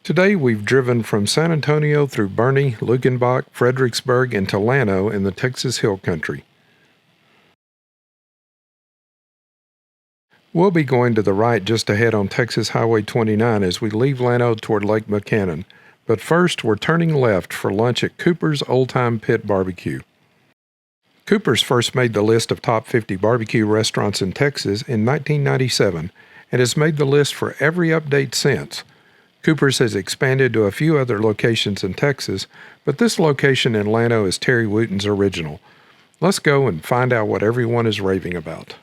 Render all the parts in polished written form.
Today we've driven from San Antonio through Boerne, Luckenbach, Fredericksburg, and to Llano in the Texas Hill Country. We'll be going to the right just ahead on Texas Highway 29 as we leave Llano toward Lake Buchanan, but first we're turning left for lunch at Cooper's Old Time Pit Barbecue. Cooper's first made the list of top 50 barbecue restaurants in Texas in 1997 and has made the list for every update since. Cooper's has expanded to a few other locations in Texas, but this location in Llano is Terry Wooten's original. Let's go and find out what everyone is raving about.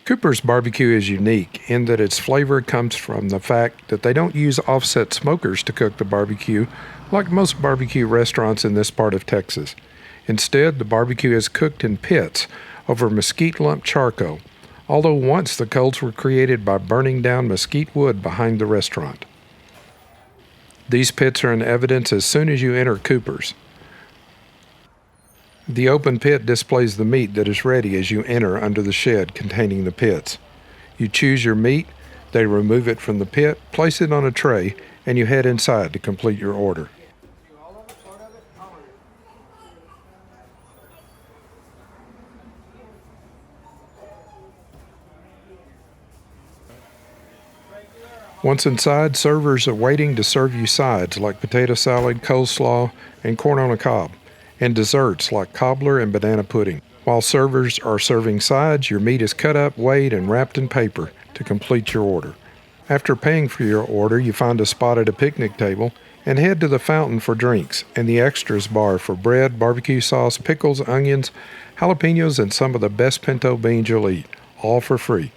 Cooper's barbecue is unique in that its flavor comes from the fact that they don't use offset smokers to cook the barbecue like most barbecue restaurants in this part of Texas. Instead, the barbecue is cooked in pits over mesquite lump charcoal, although once the coals were created by burning down mesquite wood behind the restaurant. These pits are in evidence as soon as you enter Cooper's. The open pit displays the meat that is ready as you enter under the shed containing the pits. You choose your meat, they remove it from the pit, place it on a tray, and you head inside to complete your order. Once inside, servers are waiting to serve you sides like potato salad, coleslaw, and corn on a cob, and desserts like cobbler and banana pudding. While servers are serving sides, your meat is cut up, weighed, and wrapped in paper to complete your order. After paying for your order, you find a spot at a picnic table and head to the fountain for drinks and the extras bar for bread, barbecue sauce, pickles, onions, jalapenos, and some of the best pinto beans you'll eat, all for free.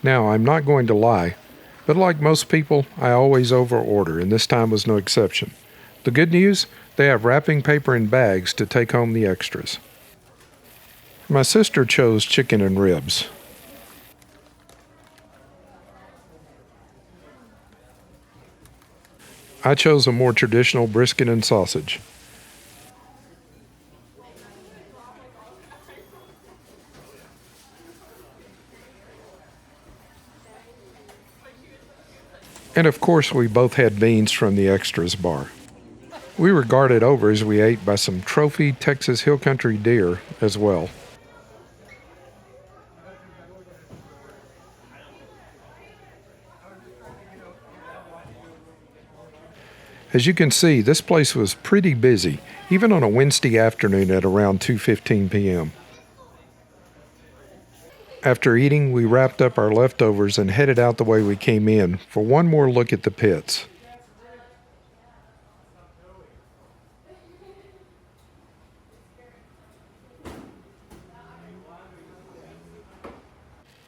Now, I'm not going to lie, but like most people, I always overorder, and this time was no exception. The good news? They have wrapping paper in bags to take home the extras. My sister chose chicken and ribs. I chose a more traditional brisket and sausage. And of course, we both had beans from the extras bar. We were guarded over as we ate by some trophy Texas Hill Country deer as well. As you can see, this place was pretty busy, even on a Wednesday afternoon at around 2:15 p.m. After eating, we wrapped up our leftovers and headed out the way we came in for one more look at the pits.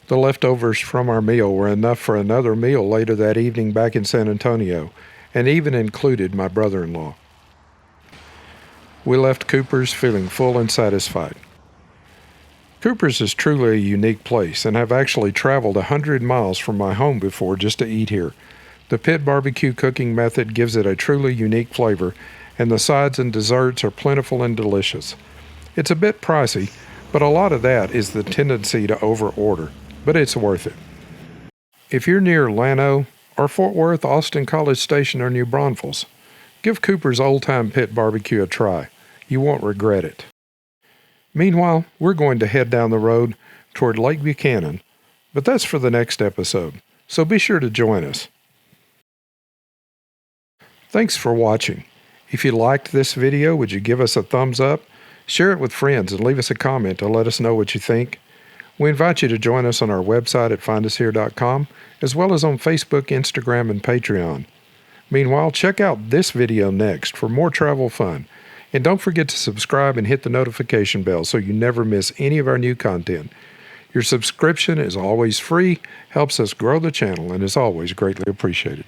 The leftovers from our meal were enough for another meal later that evening back in San Antonio, and even included my brother-in-law. We left Cooper's feeling full and satisfied. Cooper's is truly a unique place, and I've actually traveled 100 miles from my home before just to eat here. The pit barbecue cooking method gives it a truly unique flavor, and the sides and desserts are plentiful and delicious. It's a bit pricey, but a lot of that is the tendency to overorder, but it's worth it. If you're near Llano or Fort Worth, Austin College Station, or New Braunfels, give Cooper's Old Time Pit Barbecue a try. You won't regret it. Meanwhile, we're going to head down the road toward Lake Buchanan, but that's for the next episode, so be sure to join us. Thanks for watching. If you liked this video, would you give us a thumbs up, share it with friends, and leave us a comment to let us know what you think? We invite you to join us on our website at findushere.com, as well as on Facebook, Instagram, and Patreon. Meanwhile, check out this video next for more travel fun. And don't forget to subscribe and hit the notification bell so you never miss any of our new content. Your subscription is always free, helps us grow the channel, and is always greatly appreciated.